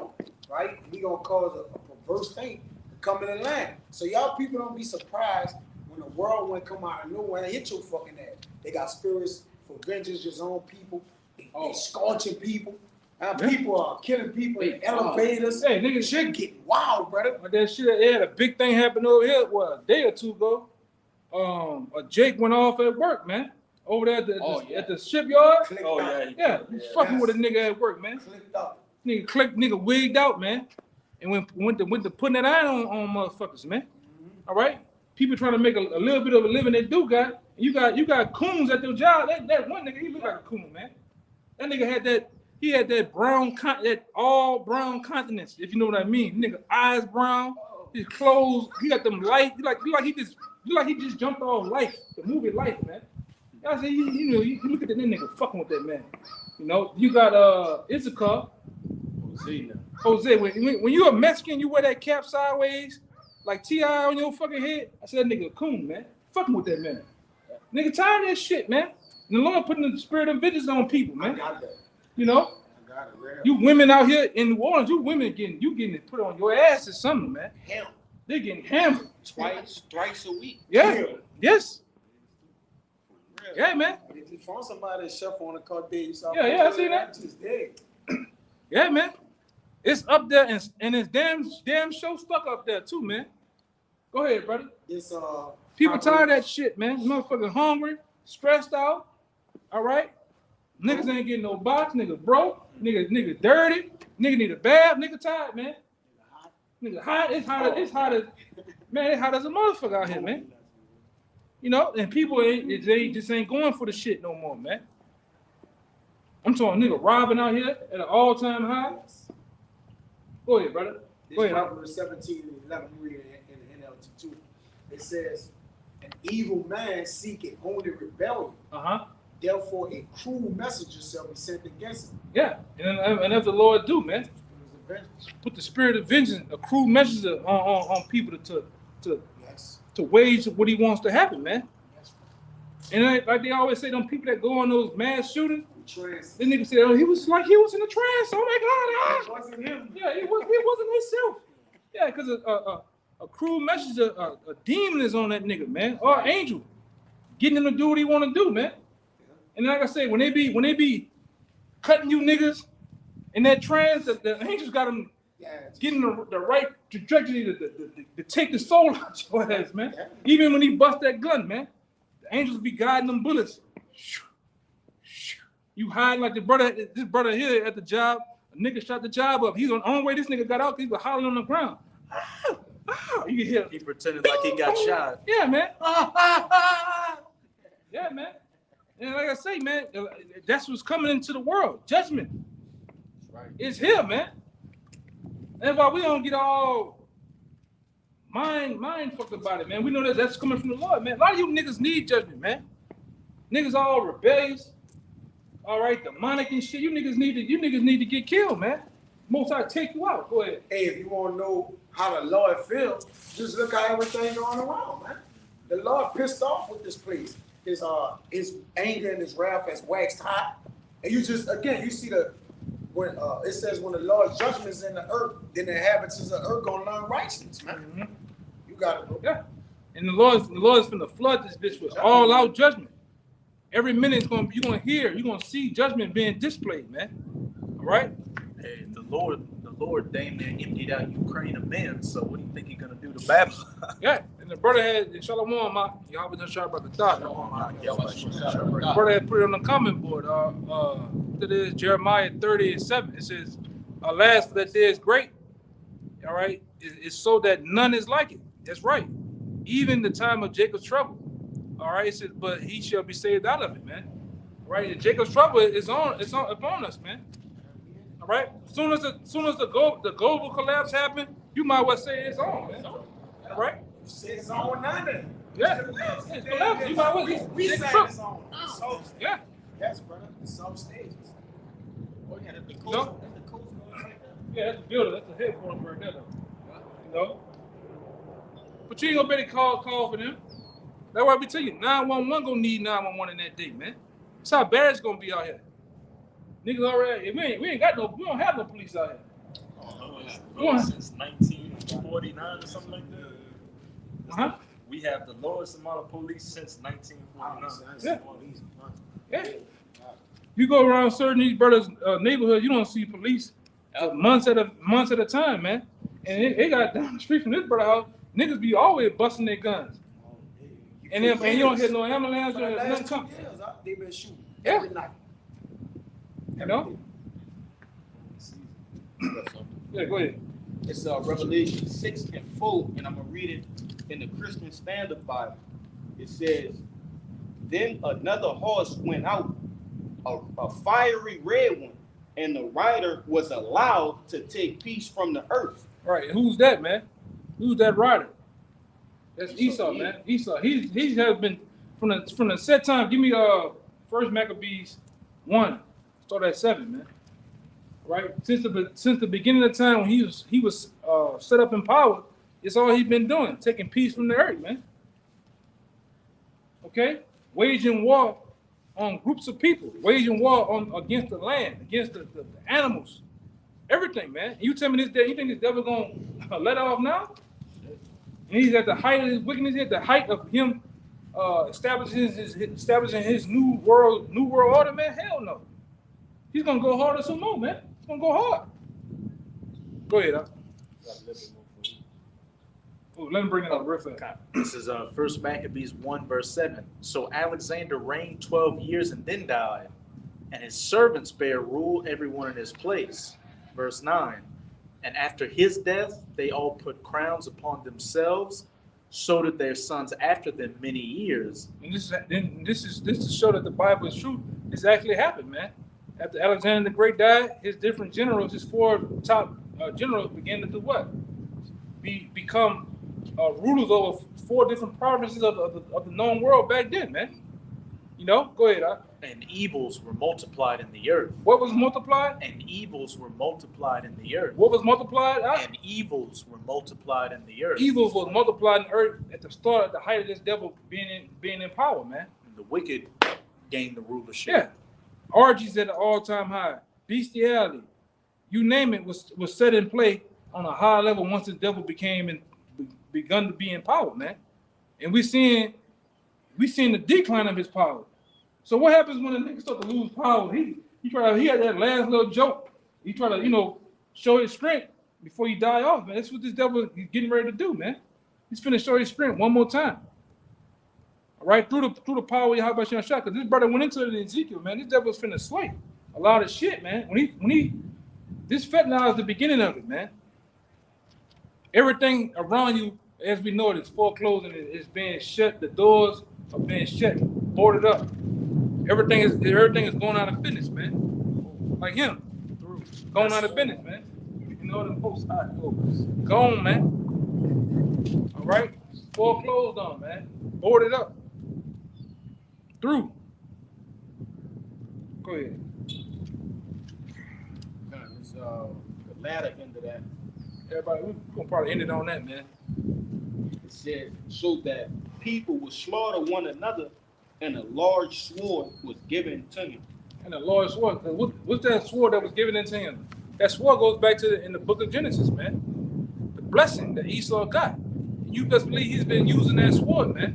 right? He gonna cause a perverse thing to come in the land. So y'all people don't be surprised when the whirlwind come out of nowhere and hit your fucking ass. They got spirits for vengeance, his own people. They scorching people. People are killing people in elevators. Hey, nigga, shit getting wild, brother. That shit, yeah, the big thing happened over here, a day or two ago. A Jake went off at work, man. Over there at the shipyard. Yeah, fucking with a nigga at work, man. Nigga wigged out, man. And went to putting that iron on motherfuckers, man. All right? People trying to make a little bit of a living they do got. You got coons at their job. That one nigga, he looked like a coon, man. That nigga had that all brown countenance, if you know what I mean. Nigga eyes brown, his clothes, he got them light, he just jumped off Life, the movie Life, man. I say, you look at that nigga fucking with that man. You know, you got Issachar. Jose, when you a Mexican, you wear that cap sideways, like T.I. on your fucking head. I said, that nigga a coon, man. Fucking with that man. Nigga tired of that shit, man. And the Lord putting the spirit of vengeance on people, man. I got that. You know? I got it, you women out here in New Orleans, you women getting it put on your ass or something, man. Hell. They're getting hammered. Thrice a week. Yeah. Yes. Yeah, man. If you find somebody chef on a car day, you saw I see that. Just dead. Yeah, man. It's up there and it's damn show stuck up there too, man. Go ahead, brother. It's people tired of that shit, man. Motherfucker hungry, stressed out. All right. Niggas ain't getting no box. Nigga broke. Nigga dirty. Nigga need a bath. Nigga tired, man. Nigga hot. It's hot as man. It's hot as a motherfucker out here, man. You know, and people they just ain't going for the shit no more, man. I'm talking nigga robbing out here at an all-time high. Go ahead, brother. Go ahead. Proverbs 17:11, we read in the NLT 2. It says, an evil man seeketh only rebellion. Therefore, a cruel messenger shall be sent against him. Yeah, and that's the Lord do, man. Put the spirit of vengeance, a cruel messenger on people to wage what he wants to happen, man. And like they always say, them people that go on those mass shootings, the nigga said, oh, he was in a trance. Oh my God, It wasn't him. yeah, he wasn't himself. Yeah, because a cruel message, a demon is on that nigga, man, or an angel, getting him to do what he want to do, man. And like I say, when they be cutting you niggas in that trance, the angels got them getting the right trajectory to take the soul out your ass, man. Even when he bust that gun, man, the angels be guiding them bullets. You hiding like this brother here at the job. A nigga shot the job up. He's on the only way this nigga got out. He was hollering on the ground. You can hear. He pretended like he got shot. Yeah, man. Yeah, man. And like I say, man, that's what's coming into the world. Judgment. Right. It's here, man. That's why we don't get all mind fucked about it, man. We know that's coming from the Lord, man. A lot of you niggas need judgment, man. Niggas all rebellious. All right, demonic and shit. You niggas need to get killed, man. Most I take you out. Go ahead. Hey, if you want to know how the Lord feels, just look at everything going around, man. The Lord pissed off with this place. His anger and his wrath has waxed hot. And you just, again, you see when it says when the Lord's judgment is in the earth, then the inhabitants of the earth gonna learn righteousness, man. Mm-hmm. You got it, bro. Yeah. And the Lord's finna flood this bitch with all out judgment. Every minute you're gonna see judgment being displayed, man. All right? Hey, the Lord damn near emptied out Ukraine of men, so what do you think he's gonna do to Babylon? Yeah, and the brother had in Shalawam, y'all was just about the thought. The brother had put it on the comment board. That is Jeremiah 30:7. It says, "Alas, that day is great." All right, it's so that none is like it. That's right. Even the time of Jacob's trouble. All right, it says, but he shall be saved out of it, man. All right, and Jacob's trouble is upon us, man. All right, as soon as the global collapse happened, you might well say it's on, man. All right, you say it's on now then. Yeah, it's collapse. You might well we say it's on. Yeah. Yes, brother. It's some stages. Oh yeah, that's the coast. That's the coast right there. Yeah, that's the building. That's the headquarters right there, though. You know, but you ain't gonna better call for them. That's why we tell you 911 gonna need 911 in that day, man. That's how bad it's gonna be out here. Niggas already, we don't have no police out here. Since 1949 or something like that. Uh-huh. We have the lowest amount of police since 1949. Yeah. You go around certain these brothers' neighborhoods, you don't see police for months at a time, man. And they got down the street from this brother house, niggas be always busting their guns. And you don't hit no ambulance or nothing come. They've been shooting every night. You know? Yeah, go ahead. It's Revelation 6:4, and I'm gonna read it in the Christian Standard Bible. It says, "Then another horse went out, a fiery red one, and the rider was allowed to take peace from the earth." Right. Who's that, man? Who's that rider? That's Esau, man. Esau. He has been from the set time. Give me First Maccabees 1. Start at 7, man. Right? Since the beginning of time when he was set up in power, it's all he's been doing, taking peace from the earth, man. Okay? Waging war on groups of people, waging war against the land, against the animals, everything, man. You tell me this day, you think this devil gonna let off now? And he's at the height of his wickedness, at the height of him establishing his new world order, man. Hell no. He's gonna go harder some more, man. He's gonna go hard. Go ahead, let him bring it up real fast. This is 1 Maccabees 1 verse 7. So Alexander reigned 12 years and then died, and his servants bare rule everyone in his place. Verse 9. And after his death, they all put crowns upon themselves. So did their sons after them many years. And this is to show that the Bible is true. This actually happened, man. After Alexander the Great died, his different generals, his 4 top generals, began to do what? Become rulers over 4 different provinces of the known world back then, man. You know, go ahead. And evils were multiplied in the earth. What was multiplied? And evils were multiplied in the earth. What was multiplied? And evils were multiplied in the earth. Evils was multiplied in the earth at the start, at the height of this devil being in power, man. And the wicked gained the rulership. Yeah. Orgies at an all-time high. Bestiality. You name it was set in play on a high level once the devil became begun to be in power, man. And we seeing the decline of his power. So what happens when a nigga start to lose power? He had that last little joke. He try to, show his strength before he die off, man. That's what this devil is getting ready to do, man. He's finna show his strength one more time. All right, through the power of YAHAWASHI, because this brother went into it in Ezekiel, man. This devil's finna slay a lot of shit, man. This fentanyl is the beginning of it, man. Everything around you, as we know it, is foreclosed and it's being shut. The doors are being shut, boarded up. Everything is going out of business, man. Like him, going out of business, man. You know the post gone, man. All right, foreclosed on, man. Boarded up. Through. Go ahead. The latter end of that. Everybody, we're gonna probably end it on that, man. It said so that people would slaughter one another, and a large sword was given to him. And the Lord swore. What's that sword that was given into him? That sword goes back to in the book of Genesis, man. The blessing that Esau got. You best believe he's been using that sword, man.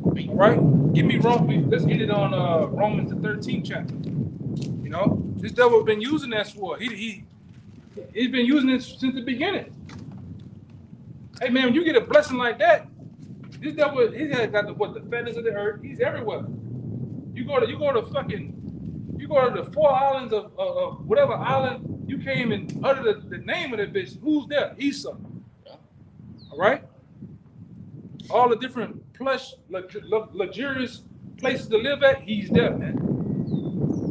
All right? Give me wrong. Let's get it on Romans the 13th chapter. This devil been using that sword. He's been using it since the beginning. Hey man, when you get a blessing like that, this devil, he has got the feathers of the earth. He's everywhere. You go to the 4 islands of whatever island you came and uttered the name of the bitch. Who's there? Esau. All right. All the different plush, luxurious places to live at, he's there, man.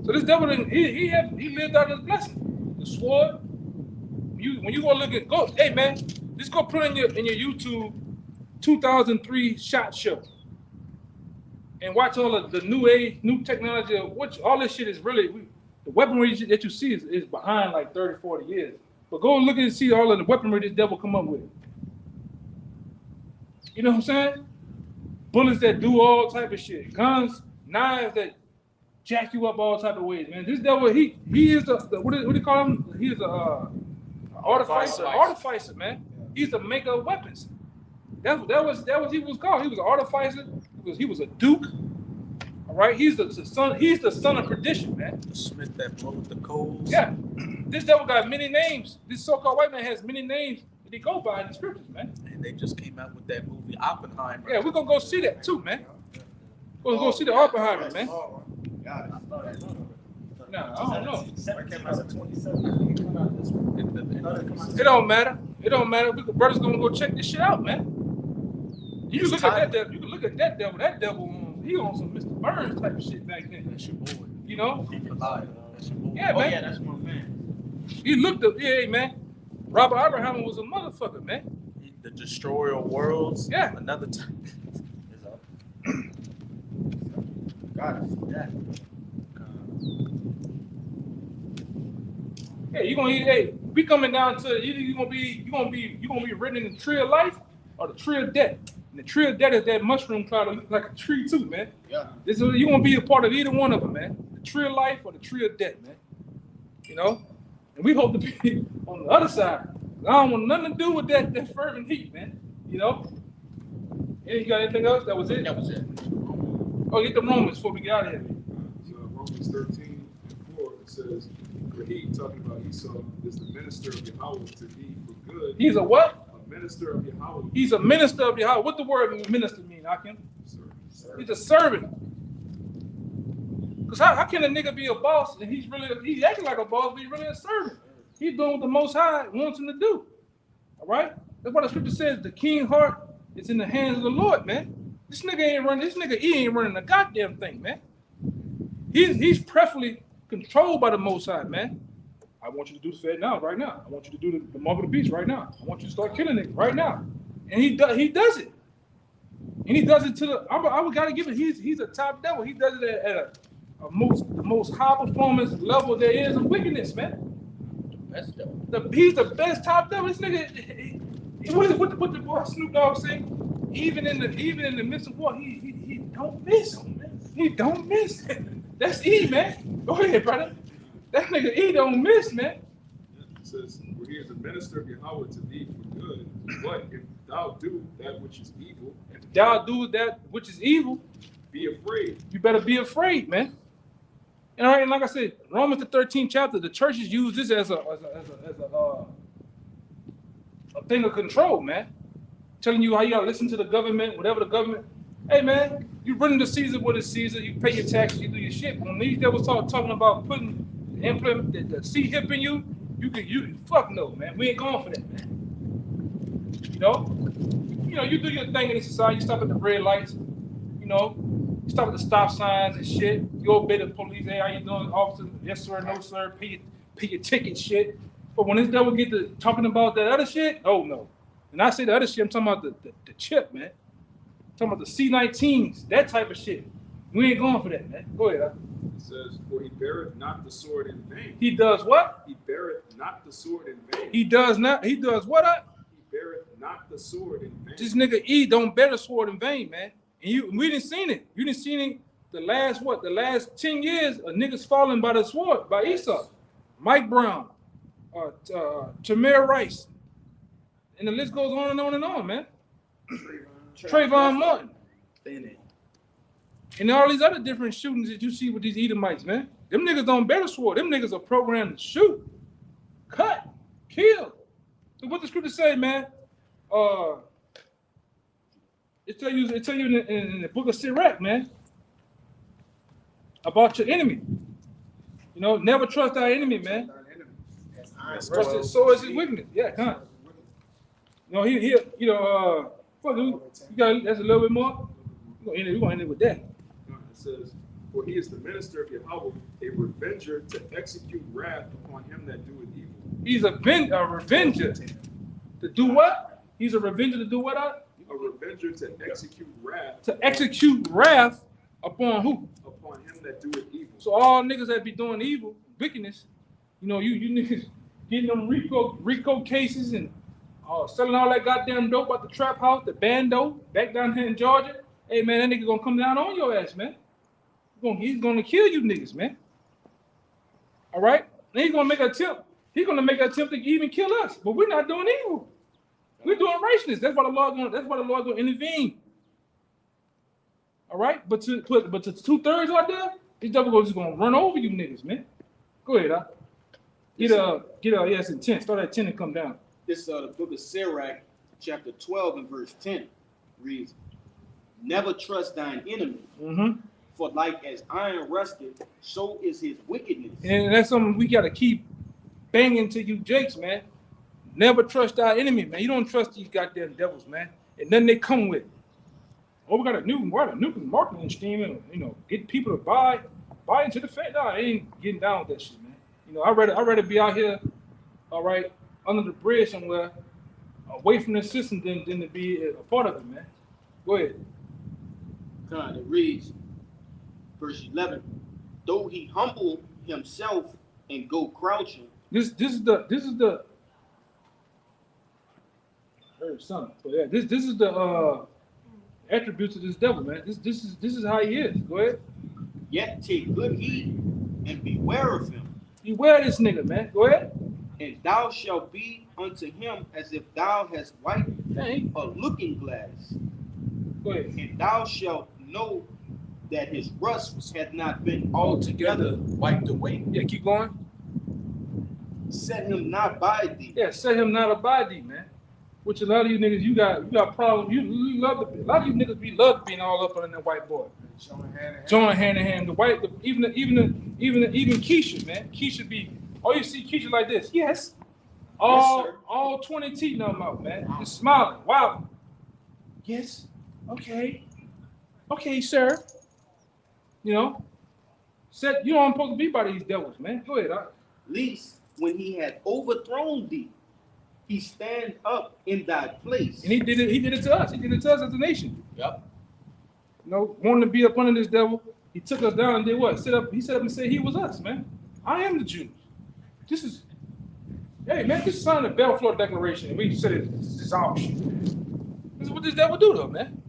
So this devil, he lived out his blessing. The sword. When you go look at, hey man, just go put in your YouTube 2003 SHOT Show and watch all of the new technology of which all this shit is really, the weaponry that you see is behind like 30, 40 years. But go look and see all of the weaponry this devil come up with. You know what I'm saying? Bullets that do all type of shit. Guns, knives that jack you up all type of ways, man. This devil, he is the what do you call him? He is a artificer, man. He's the maker of weapons. That was he was called. He was an artificer. He was a duke. All right. He's the son. He's the son of perdition, man. The smith that blows the coals. Yeah. This devil got many names. This so-called white man has many names that he go by in the scriptures, man. And they just came out with that movie Oppenheimer. Yeah, we're gonna go see that too, man. We're gonna go see the Oppenheimer, man. Got it. Nah, I don't know. It came out in 2017. It don't matter. It don't matter. Brothers gonna go check this shit out, man. You can look at that devil. You can look at that devil. That devil, he on some Mr. Burns type of shit back then. That's your boy. You know? Keep alive. That's your boy. Yeah, Oh man. yeah, that's my man. He looked up. Yeah, man. Robert Oppenheimer was a motherfucker, man. The destroyer of worlds. Yeah. Another time. Is up. Got it. Yeah. Hey, hey, we coming down to you gonna be written in the tree of life or the tree of death. And the tree of death is that mushroom cloud that looks like a tree too, man. Yeah. You gonna be a part of either one of them, man. The tree of life or the tree of death, man. And we hope to be on the other side. I don't want nothing to do with that fervent heat, man. You got anything else? That was it? That was it. Oh, get the Romans before we get out of here. So Romans 13:4, it says, for he, talking about Esau, is the minister of Yahawah to thee for good. He's a what? A minister of Yahawah. He's a minister of Yahawah. What the word minister mean, Hakim? He's a servant. Because how can a nigga be a boss and he's acting like a boss, but he's really a servant? He's doing what the Most High wants him to do. All right? That's why the scripture says the king's heart is in the hands of the Lord, man. This nigga ain't running a goddamn thing, man. He's preferably controlled by the Most High, man. I want you to do the Fed now, right now. I want you to do the mark of the beast right now. I want you to start killing it right now. And he does it. And he does it to the, I would gotta give it, he's a top devil. He does it at the most high performance level there is of wickedness, man. That's dope. He's the best top devil. This nigga, what the boy Snoop Dogg say? Even in the midst of war, he don't miss. He don't miss. That's E, man. Go ahead, brother. That nigga E don't miss, man. It says, for he is a minister of Yahawah to thee for good, but if thou do that which is evil, if thou do that which is evil, be afraid. you better be afraid, man. And all right, and like I said, Romans the 13th chapter, the churches use this as a thing of control, man. Telling you how you gotta listen to the government, whatever the government. Hey, man, you running to Caesar what is Caesar. You pay your taxes, you do your shit. When these devils start talking about putting the C hip in you, you fuck no, man. We ain't going for that, man. You know, you do your thing in the society. You stop at the red lights. You know, you stop at the stop signs and shit. You obey the police. Hey, how you doing, officer? Yes, sir. No, sir. Pay your ticket, shit. But when this devil get to talking about that other shit, oh no. And I say the other shit, I'm talking about the chip, man. I'm talking about the C-19s, that type of shit. We ain't going for that, man. Go ahead. It says, for he beareth not the sword in vain. He does what? He beareth not the sword in vain. He does not. He does what? He beareth not the sword in vain. This nigga E don't bear the sword in vain, man. And we didn't seen it. You didn't seen it the last 10 years of niggas falling by the sword, by Esau. Mike Brown, Tamir Rice. And the list goes on and on and on, man. Trayvon Martin. And all these other different shootings that you see with these Edomites, man. Them niggas don't bear the sword. Them niggas are programmed to shoot, cut, kill. So what the scripture say, man? It tell you in the book of Sirach, man, about your enemy. You know, never trust our enemy, man. Trust his sword is his weakness. Yeah, come on. You know, fuck you got that's a little bit more. We're gonna end it with that. It says, for he is the minister of Yahawah, a revenger to execute wrath upon him that doeth evil. He's a revenger. To do what? He's a revenger to do what? A revenger to execute wrath. To execute wrath upon who? Upon him that doeth evil. So all niggas that be doing evil, wickedness, you know, you niggas getting them RICO cases and selling all that goddamn dope at the trap house, the bando, back down here in Georgia. Hey, man, that nigga gonna come down on your ass, man. He's gonna kill you niggas, man. All right? And he's gonna make an attempt. He's gonna make an attempt to even kill us. But we're not doing evil. We're doing righteousness. That's why the Lord gonna intervene. All right? But to 2/3 out there, this devil just gonna run over you niggas, man. Go ahead, it's in 10. Start at 10 and come down. This is the book of Sirach, chapter 12 and verse 10 reads, never trust thine enemy, for like as iron rusted, so is his wickedness. And that's something we got to keep banging to you jakes, man. Never trust our enemy, man. You don't trust these goddamn devils, man. And then they come with, we got a new marketing scheme and, you know, get people to buy into the fact. No, they ain't getting down with that shit, man. You know, I'd rather be out here, all right, under the bridge somewhere, away from the system than to be a part of it, man. Go ahead. God, it reads, verse 11, though he humble himself and go crouching. This is the attributes of this devil, man. This is how he is. Go ahead. Yet take good heed and beware of him. Beware this nigga, man. Go ahead. And thou shalt be unto him as if thou hast wiped a looking glass. Go ahead. And thou shalt know that his rust had not been altogether wiped away. Yeah, keep going. Set him not by thee. Yeah, set him not by thee, man. Which a lot of you niggas, you got problems. You love a lot of you niggas love being all up on that white boy. Join hand in hand. Even Keisha, man. Keisha be. Oh, you see Keisha like this? Yes. All 20 teeth in her mouth, man. Just smiling. Wow. Yes. Okay. Okay, sir. You know. You don't supposed to be by these devils, man. Go ahead. Least when he had overthrown thee, he stand up in thy place. And he did it to us. He did it to us as a nation. Yep. You know, wanting to be up under this devil, he took us down and did what? He set up and said he was us, man. I am the Jews. Hey, man, this is signed the Balfour Declaration, and we said it's our shit. This is what this devil do, though, man.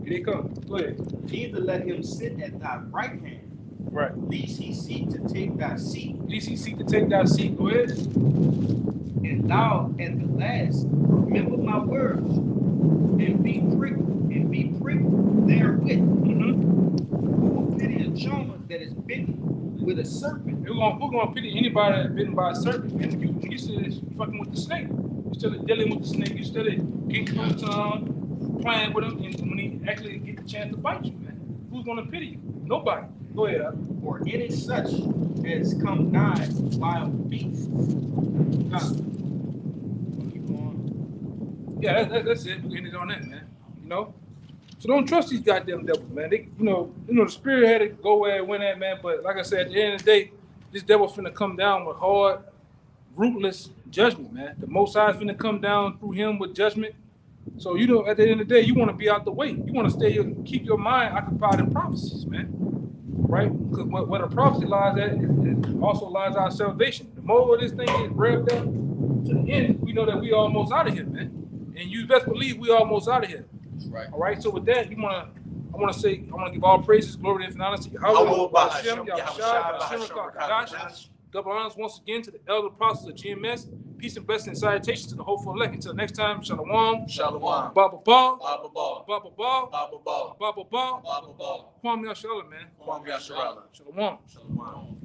Here they come. Go ahead. Neither let him sit at thy right hand. Right. Lest he seek to take thy seat. Go ahead. and thou at the last remember my words, and be pricked therewith. Who will pity a charmer that is bitten with a serpent? Who's gonna pity anybody that's bitten by a serpent? And you still fucking with the snake. You still dealing with the snake. You still getting close to him, playing with him, and when he actually get the chance to bite you, man, who's gonna pity you? Nobody. Go ahead, Al. Or any such as come nigh wild beasts. Keep going. Yeah, that's it. We ended on that, man. You know. So don't trust these goddamn devils, man. They, you know, the spirit had to go where it went at, man. But like I said, at the end of the day, this devil finna come down with hard, ruthless judgment, man. The Most High is finna come down through him with judgment. So you know, at the end of the day, you want to be out the way. You want to keep your mind occupied in prophecies, man. Right? Because where the prophecy lies at, it also lies our salvation. The more this thing is revved up to the end, we know that we almost out of here, man. And you best believe we almost out of here. Right. All right. So with that, I want to give all praises, glory, and honor to YAHAWAH, bahasham, YAHAWASHI, bahasham, double honors once again to the elder apostles of GMS. Peace and blessing and salutations to the hopeful elect. Until next time, Shalawam. Shalawam. Baba Ball. Baba Ball. Baba Ball. Baba Ball. Baba Ball. Baba Ball. Kwame Shalom, man. Kwame Shalawam. Shalawam. Shalawam.